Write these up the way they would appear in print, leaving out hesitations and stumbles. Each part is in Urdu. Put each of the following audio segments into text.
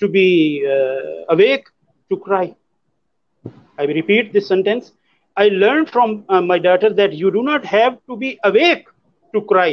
to be awake to cry. I will repeat this sentence. I learned from my daughter that you do not have to be awake to cry.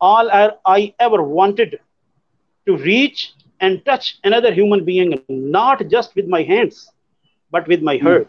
all I ever wanted to reach and touch another human being, not just with my hands but with my heart.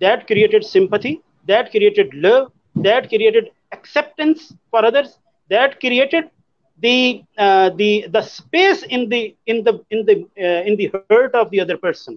that created sympathy, that created love, that created acceptance for others, that created the space in the heart of the other person.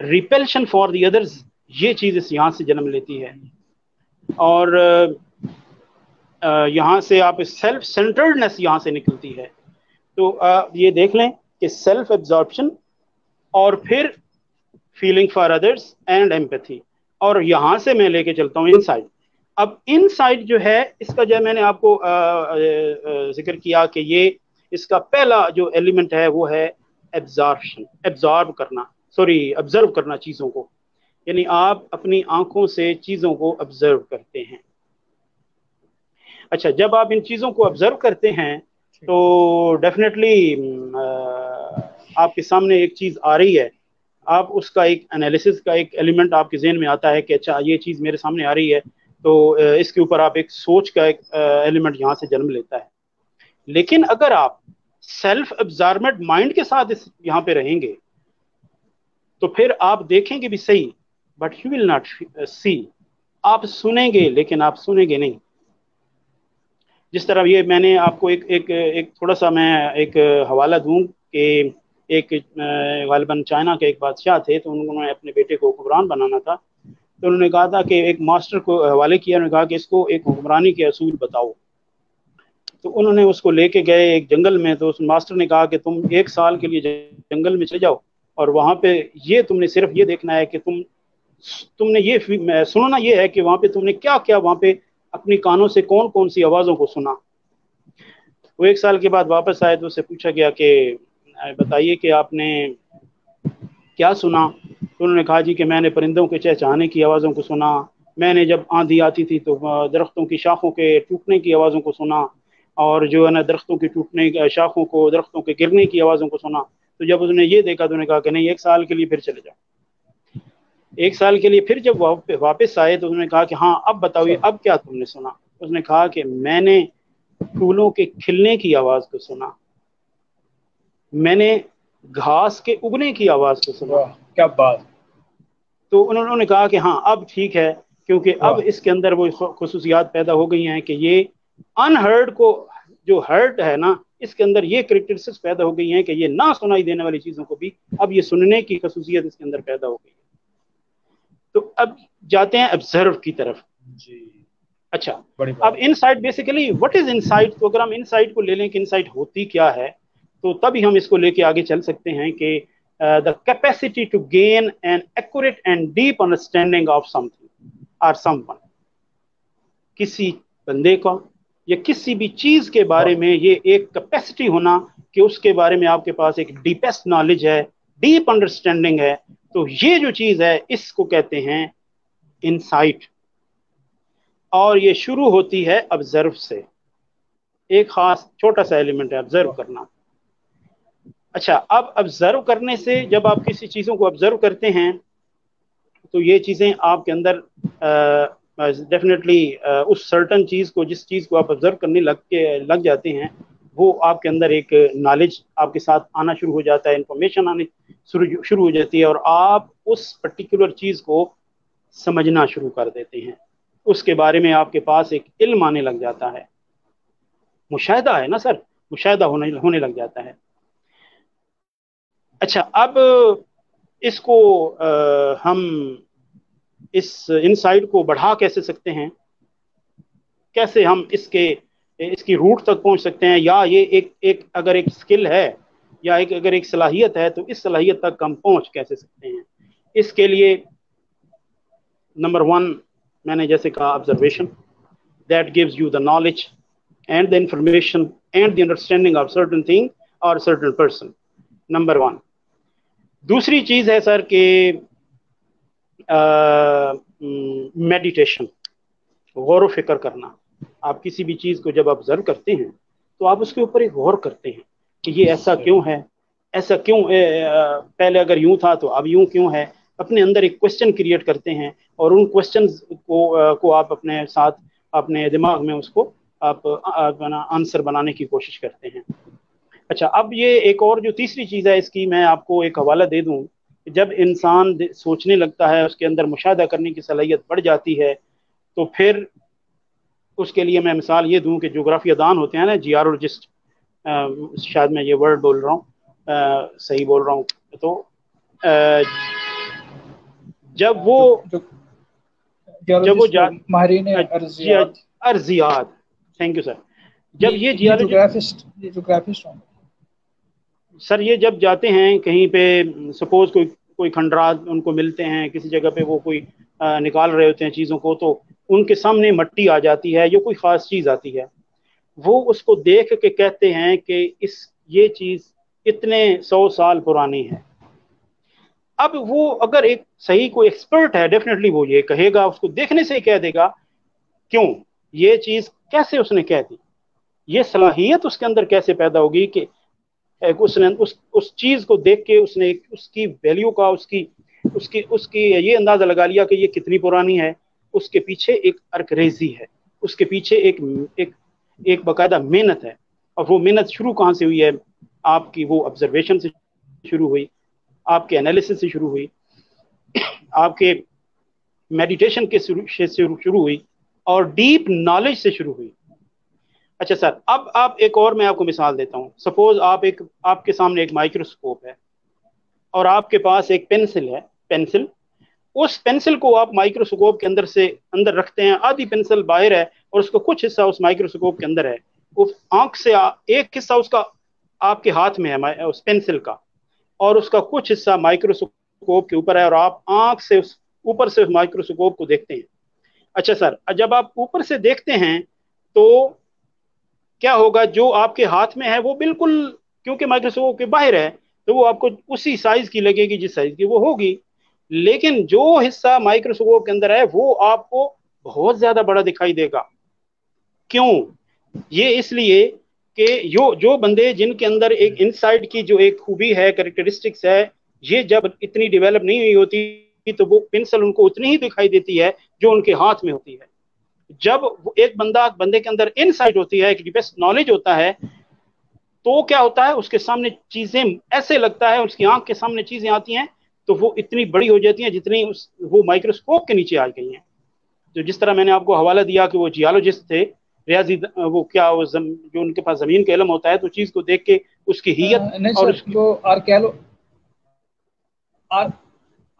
Repulsion for the others, یہ چیز اس یہاں سے جنم لیتی ہے. اور یہاں سے آپ سیلف سینٹرڈنس یہاں سے نکلتی ہے. تو یہ دیکھ لیں کہ سیلف ایبزارپشن اور پھر feeling for others and empathy. اور یہاں سے میں لے کے چلتا ہوں انسائٹ. اب انسائٹ جو ہے اس کا جو ہے میں نے آپ کو ذکر کیا کہ یہ اس کا پہلا جو ایلیمنٹ ہے وہ ہے ایبزارپشن، ایبزارب کرنا، آبزرو کرنا چیزوں کو. یعنی آپ اپنی آنکھوں سے چیزوں کو آبزرو کرتے ہیں. اچھا، جب آپ ان چیزوں کو آبزرو کرتے ہیں تو ڈیفینیٹلی آپ کے سامنے ایک چیز آ رہی ہے، آپ اس کا ایک انالیسس کا ایک ایلیمنٹ آپ کے ذہن میں آتا ہے کہ اچھا یہ چیز میرے سامنے آ رہی ہے، تو اس کے اوپر آپ ایک سوچ کا ایک ایلیمنٹ یہاں سے جنم لیتا ہے. لیکن اگر آپ سیلف ابزارمنٹ مائنڈ کے ساتھ یہاں پہ رہیں گے تو پھر آپ دیکھیں گے بھی صحیح، بٹ یو ول ناٹ سی. آپ سنیں گے لیکن آپ سنیں گے نہیں. جس طرح یہ میں نے آپ کو ایک تھوڑا سا میں ایک حوالہ دوں کہ ایک غالباً چائنا کے ایک بادشاہ تھے، تو انہوں نے اپنے بیٹے کو حکمران بنانا تھا. تو انہوں نے کہا تھا کہ ایک ماسٹر کو حوالے کیا، انہوں نے کہا کہ اس کو ایک حکمرانی کے اصول بتاؤ. تو انہوں نے اس کو لے کے گئے ایک جنگل میں. تو اس ماسٹر نے کہا کہ تم 1 سال کے لیے جنگل میں چلے جاؤ اور وہاں پہ تم نے صرف یہ دیکھنا ہے کہ تم نے یہ سننا یہ ہے کہ وہاں پہ تم نے کیا کیا وہاں پہ اپنی کانوں سے کون کون سی آوازوں کو سنا. وہ 1 سال کے بعد واپس آئے تو اس سے پوچھا گیا کہ بتائیے کہ آپ نے کیا سنا. تو انہوں نے کہا جی کہ میں نے پرندوں کے چہچہانے کی آوازوں کو سنا، میں نے جب آندھی آتی تھی تو درختوں کی شاخوں کے ٹوٹنے کی آوازوں کو سنا، اور جو ہے نا درختوں کے ٹوٹنے شاخوں کو، درختوں کے گرنے کی آوازوں کو سنا. تو جب اس نے یہ دیکھا تو انہوں نے کہا کہ نہیں 1 سال کے لیے پھر چلے جاؤ. 1 سال کے لیے پھر جب واپس آئے تو انہوں نے کہا کہ ہاں اب بتاؤ اب کیا تم نے سنا. اس نے کہا کہ میں نے پھولوں کے کھلنے کی آواز کو سنا، میں نے گھاس کے اگنے کی آواز کو سنا. کیا بات. تو انہوں نے کہا کہ ہاں اب ٹھیک ہے، کیونکہ اب اس کے اندر وہ خصوصیات پیدا ہو گئی ہیں کہ یہ انہرڈ کو جو ہرڈ ہے نا اس کے اندر یہ کریکٹرسٹکس پیدا ہو گئی ہیں کہ یہ نہ سنائی دینے والی چیزوں کو بھی اب یہ سننے کی خصوصیت اس کے اندر پیدا ہو گئی ہے. تو اب جاتے ہیں ابزرو کی طرف. جی اچھا، اب insight basically what is insight. تو اگر ہم انسائٹ کو لے لیں کہ انسائٹ ہوتی کیا ہے تو تبھی ہم اس کو لے کے آگے چل سکتے ہیں کہ the capacity to gain an accurate and deep understanding of something or someone. کسی بندے کا یا کسی بھی چیز کے بارے میں یہ ایک کیپیسٹی ہونا کہ اس کے بارے میں آپ کے پاس ایک ڈیپسٹ نالج ہے، ڈیپ انڈرسٹینڈنگ ہے. تو یہ جو چیز ہے اس کو کہتے ہیں انسائٹ. اور یہ شروع ہوتی ہے آبزرو سے. ایک خاص چھوٹا سا ایلیمنٹ ہے آبزرو کرنا. اچھا، اب آبزرو کرنے سے جب آپ کسی چیزوں کو آبزرو کرتے ہیں تو یہ چیزیں آپ کے اندر ڈیفینیٹلی اس سرٹن چیز کو، جس چیز کو آپ آبزرو کرنے لگ جاتے ہیں وہ آپ کے اندر ایک نالج آپ کے ساتھ آنا شروع ہو جاتا ہے، انفارمیشن آنے شروع ہو جاتی ہے اور آپ اس پرٹیکولر چیز کو سمجھنا شروع کر دیتے ہیں. اس کے بارے میں آپ کے پاس ایک علم آنے لگ جاتا ہے. مشاہدہ ہے نا سر، مشاہدہ ہونے لگ جاتا ہے. اچھا، اب اس کو ہم اس انسائٹ کو بڑھا کیسے سکتے ہیں، کیسے ہم اس کی روٹ تک پہنچ سکتے ہیں، یا یہ اگر ایک سکل ہے یا اگر ایک صلاحیت ہے تو اس صلاحیت تک ہم پہنچ کیسے سکتے ہیں. اس کے لیے نمبر 1 میں نے جیسے کہا observation. That gives you the knowledge and the information and the understanding of certain thing اور سرٹن پرسن. نمبر 1. دوسری چیز ہے سر کہ میڈیٹیشن، غور و فکر کرنا. آپ کسی بھی چیز کو جب آبزرو کرتے ہیں تو آپ اس کے اوپر ایک غور کرتے ہیں کہ یہ ایسا کیوں ہے، ایسا کیوں پہلے اگر یوں تھا تو اب یوں کیوں ہے. اپنے اندر ایک کوشچن کریٹ کرتے ہیں اور ان کوشچنز کو آپ اپنے ساتھ اپنے دماغ میں اس کو آپ آنسر بنانے کی کوشش کرتے ہیں. اچھا، اب یہ ایک اور جو تیسری چیز ہے اس کی میں آپ کو ایک حوالہ دے دوں. جب انسان سوچنے لگتا ہے، اس کے اندر مشاہدہ کرنے کی صلاحیت بڑھ جاتی ہے تو پھر اس کے لیے میں مثال یہ دوں کہ جغرافیہ دان ہوتے ہیں نا، جیولوجسٹ، شاید میں یہ ورڈ بول رہا ہوں صحیح بول رہا ہوں. تو جب وہ جب وہ ماہرین ارضیات ارضیات تھینک یو سر، جب یہ جیولوجسٹ ہوں سر یہ جب جاتے ہیں کہیں پہ، سپوز کوئی کھنڈرات ان کو ملتے ہیں کسی جگہ پہ، وہ کوئی نکال رہے ہوتے ہیں چیزوں کو، تو ان کے سامنے مٹی آ جاتی ہے یا کوئی خاص چیز آتی ہے، وہ اس کو دیکھ کے کہتے ہیں کہ یہ چیز اتنے 100 سال پرانی ہے۔ اب وہ اگر ایک صحیح کوئی ایکسپرٹ ہے، ڈیفینیٹلی وہ یہ کہے گا، اس کو دیکھنے سے ہی کہہ دے گا کیوں یہ چیز کیسے اس نے کہہ دی، یہ صلاحیت اس کے اندر کیسے پیدا ہوگی کہ اس نے اس چیز کو دیکھ کے اس نے اس کی ویلیو کا اس کی یہ اندازہ لگا لیا کہ یہ کتنی پرانی ہے۔ اس کے پیچھے ایک ارکریزی ہے، اس کے پیچھے ایک باقاعدہ محنت ہے، اور وہ محنت شروع کہاں سے ہوئی ہے؟ آپ کی وہ آبزرویشن سے شروع ہوئی، آپ کے انالیسس سے شروع ہوئی، آپ کے میڈیٹیشن کے شروع ہوئی، اور ڈیپ نالج سے شروع ہوئی۔ اچھا سر، اب ایک اور میں آپ کو مثال دیتا ہوں۔ سپوز آپ کے سامنے ایک مائکروسکوپ ہے اور آپ کے پاس ایک پینسل ہے، اس پینسل کو آپ مائکروسکوپ کے اندر رکھتے ہیں، آدھی پینسل باہر ہے اور اس کا کچھ حصہ اس مائکروسکوپ کے اندر ہے، وہ آنکھ سے ایک حصہ اس کا آپ کے ہاتھ میں ہے اس پینسل کا، اور اس کا کچھ حصہ مائکروسکوپ کے اوپر ہے، اور آپ آنکھ سے اوپر سے مائکروسکوپ کو دیکھتے ہیں۔ اچھا سر، جب آپ اوپر سے دیکھتے ہیں تو کیا ہوگا؟ جو آپ کے ہاتھ میں ہے وہ بالکل، کیونکہ مائکروسکوپ کے باہر ہے تو وہ آپ کو اسی سائز کی لگے گی جس سائز کی وہ ہوگی، لیکن جو حصہ مائکروسکوپ کے اندر ہے وہ آپ کو بہت زیادہ بڑا دکھائی دے گا۔ کیوں؟ یہ اس لیے کہ جو بندے جن کے اندر ایک انسائٹ کی جو ایک خوبی ہے، کریکٹرسٹکس ہے، یہ جب اتنی ڈیولپ نہیں ہوئی ہوتی تو وہ پنسل ان کو اتنی ہی دکھائی دیتی ہے جو ان کے ہاتھ میں ہوتی ہے۔ جب ایک بندے کے اندر انسائٹ ہوتی ہے، ایک بیسٹ نالج ہوتا ہے، تو کیا ہوتا ہے؟ اس کے سامنے چیزیں ایسے لگتا ہے، اس کی آنکھ کے سامنے چیزیں آتی ہیں تو وہ اتنی بڑی ہو جاتی ہیں جتنی وہ مائکروسکوپ کے نیچے آ گئی ہیں۔ تو جس طرح میں نے آپ کو حوالہ دیا کہ وہ جیولوجسٹ تھے، ریاضی، وہ کیا جو ان کے پاس زمین کا علم ہوتا ہے تو چیز کو دیکھ کے اس کی ہیت نہیں اور سر، وہ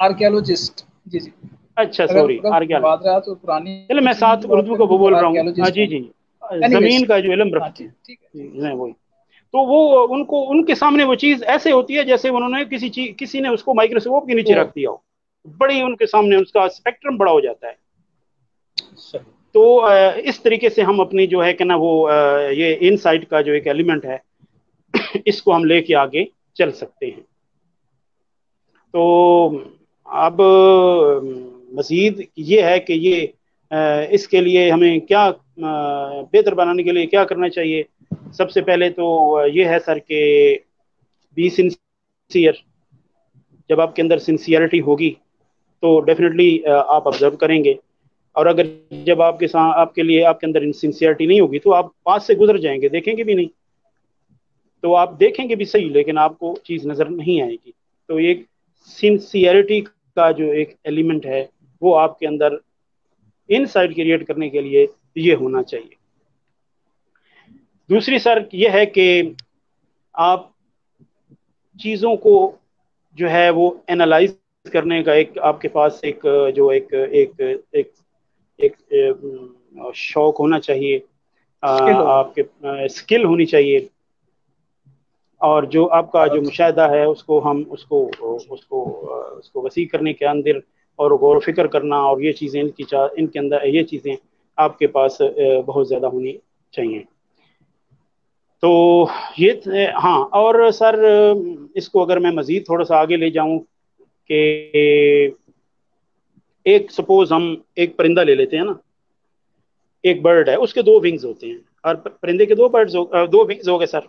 آرکیالوجسٹ، جی جی، اچھا اگر سوری، بات رہا تو پرانی چلے میں چیزوں ساتھ کی بات اردو کا کریں وہ تو بول رہا ہوں، ہاں آرکیالوجسٹ جی ہوں جی، گے۔ اینی ویز، زمین کا جو علم ہاں رکھتے ہیں، ٹھیک ہے۔ نہیں وہی، تو وہ ان کے سامنے وہ چیز ایسے ہوتی ہے جیسے انہوں نے کسی نے اس کو مائکروسکوپ کے نیچے تو رکھ دیا ہو، بڑی ان کے سامنے اس کا اسپیکٹرم بڑا ہو جاتا ہے۔ صحیح۔ تو اس طریقے سے ہم اپنی جو ہے کہ نا وہ یہ ان سائٹ کا جو ایک ایلیمنٹ ہے اس کو ہم لے کے آگے چل سکتے ہیں۔ تو اب مزید یہ ہے کہ یہ اس کے لیے ہمیں کیا بہتر بنانے کے لیے کیا کرنا چاہیے؟ سب سے پہلے تو یہ ہے سر کہ بی سنسیئر۔ جب آپ کے اندر سنسیئرٹی ہوگی تو ڈیفینیٹلی آپ آبزرو کریں گے، اور اگر جب آپ کے لیے آپ کے اندر سنسیئرٹی نہیں ہوگی تو آپ پاس سے گزر جائیں گے، دیکھیں گے بھی نہیں، تو آپ دیکھیں گے بھی صحیح لیکن آپ کو چیز نظر نہیں آئے گی۔ تو ایک سنسیئرٹی کا جو ایک ایلیمنٹ ہے وہ آپ کے اندر انسائٹ کریٹ کرنے کے لیے یہ ہونا چاہیے۔ دوسری سر یہ ہے کہ آپ چیزوں کو جو ہے وہ اینالائز کرنے کا ایک آپ کے پاس ایک جو ایک ایک ایک ایک شوق ہونا چاہیے، آپ کے اسکل ہونی چاہیے، اور جو آپ کا جو مشاہدہ ہے اس کو ہم اس کو وسیع کرنے کے اندر اور غور و فکر کرنا، اور یہ چیزیں ان کے اندر یہ چیزیں آپ کے پاس بہت زیادہ ہونی چاہیے۔ تو یہ ہاں، اور سر اس کو اگر میں مزید تھوڑا سا آگے لے جاؤں کہ ایک سپوز ہم ایک پرندہ لے لیتے ہیں نا، ایک برڈ ہے، اس کے 2 ونگز ہوتے ہیں، اور پرندے کے 2 ونگز ہو گئے سر۔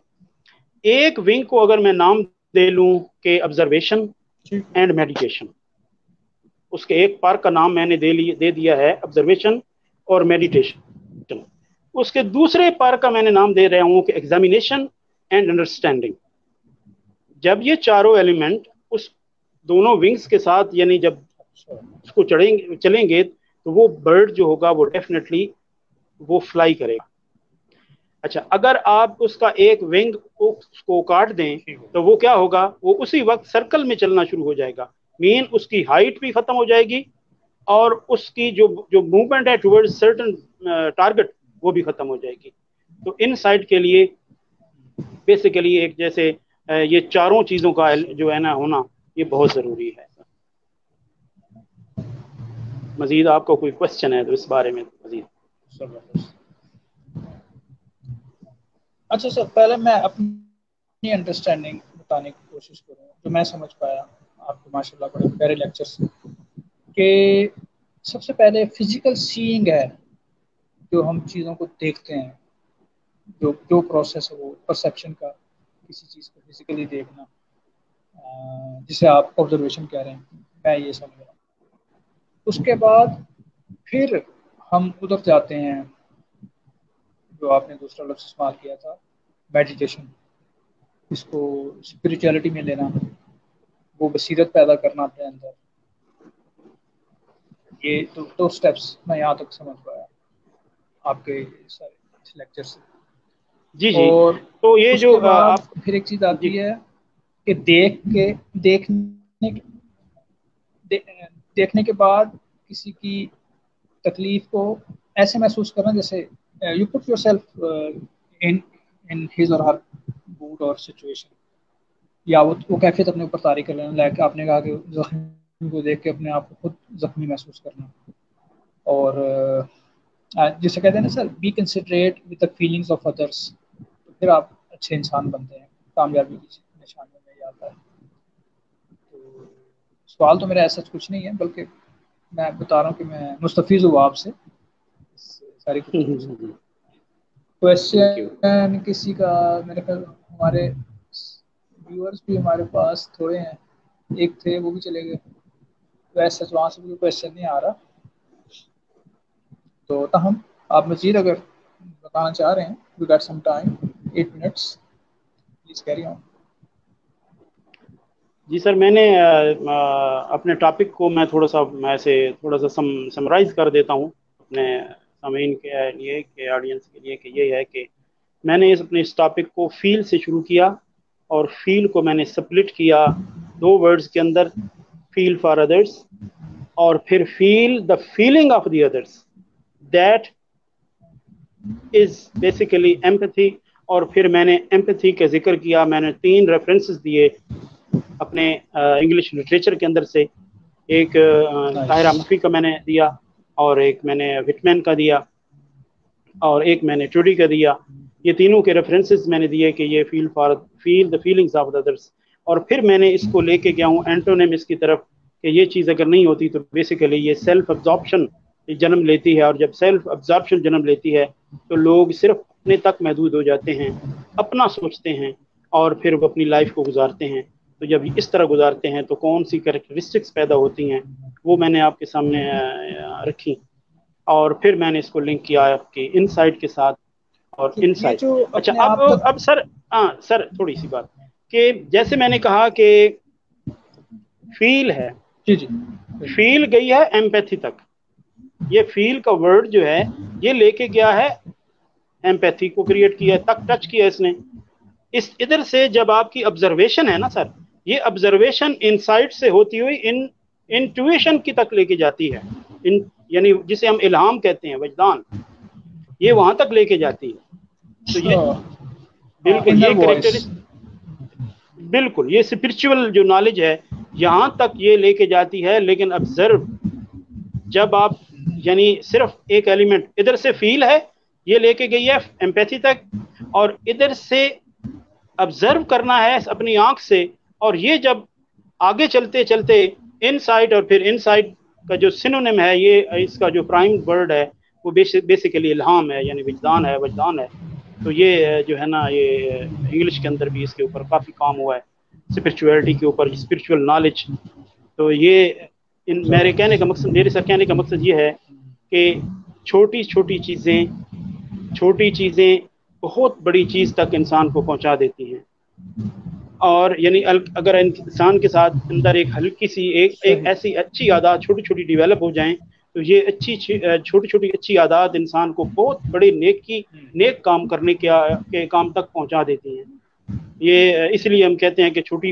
ایک ونگ کو اگر میں نام دے لوں کہ آبزرویشن اینڈ میڈیٹیشن، اس کے ایک پارٹ کا نام میں نے دے دیا ہے آبزرویشن اور میڈیٹیشن، اس کے دوسرے پارٹ کا میں نے نام دے رہا ہوں کہ ایگزامینیشن اینڈ انڈرسٹینڈنگ۔ جب یہ چاروں ایلیمنٹ اس دونوں ونگز کے ساتھ، یعنی جب اس کو چلیں گے تو وہ برڈ جو ہوگا وہ ڈیفینیٹلی وہ فلائی کرے گا۔ اچھا، اگر آپ اس کا ایک ونگ کو کاٹ دیں تو وہ کیا ہوگا؟ وہ اسی وقت سرکل میں چلنا شروع ہو جائے گا، مین اس کی ہائٹ بھی ختم ہو جائے گی اور اس کی جو موومنٹ ہے ٹورڈ سرٹن ٹارگٹ وہ بھی ختم ہو جائے گی. تو ان سائٹ کے لیے بیسیکلی ایک جیسے یہ چاروں چیزوں کا جو ہے نا ہونا یہ بہت ضروری ہے. مزید آپ کو کوئی کوشچن ہے تو اس بارے میں مزید. اچھا سر، پہلے میں اپنی انڈرسٹینڈنگ بتانے کی کوشش کروں جو میں سمجھ پایا آپ کو ماشاء اللہ بڑے پیارے لیکچر سے، کہ سب سے پہلے فزیکل سینگ ہے، جو ہم چیزوں کو دیکھتے ہیں، جو پروسیس ہے وہ پرسیپشن کا، کسی چیز کو فزیکلی دیکھنا، جسے آپ آبزرویشن کہہ رہے ہیں، میں یہ سمجھ رہا ہوں. اس کے بعد پھر ہم ادھر جاتے ہیں جو آپ نے دوسرا لفظ استعمال کیا تھا، میڈیٹیشن، اس کو اسپریچولیٹی میں لینا، وہ بصیرت پیدا کرنا اپنے اندر. یہ دو سٹیپس میں یہاں تک سمجھ پایا آپ کے سارے اس لیکچر سے. جی جی. اور تو یہ اس جو کے بعد آپ پھر ایک چیز جی آتی ہے کہ دیکھنے کے بعد کسی کی تکلیف کو ایسے محسوس کرنا جیسے you put yourself in his اور ہر موڈ اور سچویشن، یا وہ کیفیت اپنے اوپر طاری کر لینا. لائک آپ نے کہا کہ زخمی کو دیکھ کے اپنے آپ کو خود زخمی محسوس کرنا، اور جسے کہتے ہیں نا sir, be considerate with the feelings of others, تو پھر آپ اچھے انسان بنتے ہیں، کامیابی کی نشانیوں میں یہ آتا ہے. تو سوال تو میرا ایسا کچھ نہیں ہے، بلکہ میں بتا رہا ہوں کہ میں مستفیض ہوا آپ سے اس ساری گفتگو سے. Thank you. کوشچن کسی کا، میرے خیال ہمارے ویورز بھی ہمارے پاس تھوڑے ہیں، ایک تھے وہ بھی چلے گئے، ویسے وہاں سے بھی کوشچن نہیں آ رہا. تو تاہم آپ مزید اگر بتانا چاہ رہے ہیں، we get some time 8 minutes, please carry on. جی سر، میں نے اپنے ٹاپک کو میں ایسے تھوڑا سا سمرائز کر دیتا ہوں اپنے سامعین کے لیے، کہ آڈینس کے لیے، کہ یہ ہے کہ میں نے اپنے اس ٹاپک کو فیل سے شروع کیا، اور فیل کو میں نے سپلٹ کیا 2 ورڈز کے اندر، فیل فار ادرس، اور پھر feel the feeling of the others, that is basically empathy. اور پھر میں نے ایمپتھی کا ذکر کیا، میں نے 3 ریفرنسز دیے اپنے انگلش لٹریچر کے اندر سے. ایک طاہرہ مفی کا میں نے دیا، اور ایک میں نے وٹمین کا دیا، اور ایک میں نے ٹروڈی کا دیا. یہ تینوں کے ریفرنسز میں نے دیے کہ یہ فیل دا فیلنگز آف ادرس. اور پھر میں نے اس کو لے کے گیا ہوں اینٹونیمس کی طرف، کہ یہ چیز اگر نہیں ہوتی تو بیسیکلی یہ سیلف ابزارپشن جنم لیتی ہے، اور جب سیلف ابزارپشن جنم لیتی ہے تو لوگ صرف اپنے تک محدود ہو جاتے ہیں، اپنا سوچتے ہیں، اور پھر وہ اپنی لائف کو گزارتے ہیں. تو جب اس طرح گزارتے ہیں تو کون سی کریکٹرسٹکس پیدا ہوتی ہیں، وہ میں نے آپ کے سامنے رکھی، اور پھر میں نے اس کو لنک کیا آپ کے انسائٹ کے ساتھ. اور یہ انسائٹ، جو اچھا، اپنے آپ تک، اب سر، سر تھوڑی سی بات، کہ جیسے میں نے کہا کہ فیل ہے، جی جی، فیل گئی ہے ایمپیتھی تک. یہ فیل کا ورڈ جو ہے یہ لے کے گیا ہے ایمپیتھی کو کریٹ کیا ہے، تک ٹچ کیا اس نے. اس ادھر سے جب آپ کی آبزرویشن ہے نا سر، یہ آبزرویشن انسائٹ سے ہوتی ہوئی انٹویشن کی تک لے کے جاتی ہے، یعنی جسے ہم الہام کہتے ہیں، وجدان، یہ وہاں تک لے کے جاتی ہے. تو یہ بالکل انر یہ وائس. بالکل یہ اسپرچول جو نالج ہے یہاں تک یہ لے کے جاتی ہے. لیکن ابزرو، جب آپ یعنی صرف ایک ایلیمنٹ ادھر سے فیل ہے، یہ لے کے گئی ہے ایمپیتھی تک، اور ادھر سے ابزرو کرنا ہے اپنی آنکھ سے. اور یہ جب آگے چلتے چلتے انسائٹ، اور پھر انسائٹ کا جو سینونیم ہے، یہ اس کا جو پرائم ورڈ ہے وہ بیسیکلی الہام ہے، یعنی وجدان ہے، وجدان ہے. تو یہ جو ہے نا، یہ انگلش کے اندر بھی اس کے اوپر کافی کام ہوا ہے، اسپرچویلٹی کے اوپر، اسپرچول نالج. تو یہ میرے کہنے کا مقصد، میرے سر کہنے کا مقصد یہ ہے کہ چھوٹی چھوٹی چیزیں بہت بڑی چیز تک انسان کو پہنچا دیتی ہیں. اور یعنی اگر انسان کے ساتھ اندر ایک ہلکی سی ایک صحیح. ایسی اچھی عادات چھوٹی چھوٹی ڈیولپ ہو جائیں، تو یہ چھوٹی چھوٹی اچھی عادات انسان کو بہت بڑے نیک کام کرنے کے کام تک پہنچا دیتی ہیں. یہ اس لیے ہم کہتے ہیں کہ چھوٹی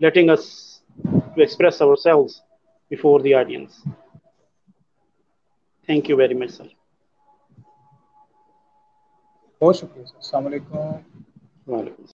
letting us to express ourselves before the audience. Thank you very much, sir. بہت شکریہ سر، السلام علیکم۔ وعلیکم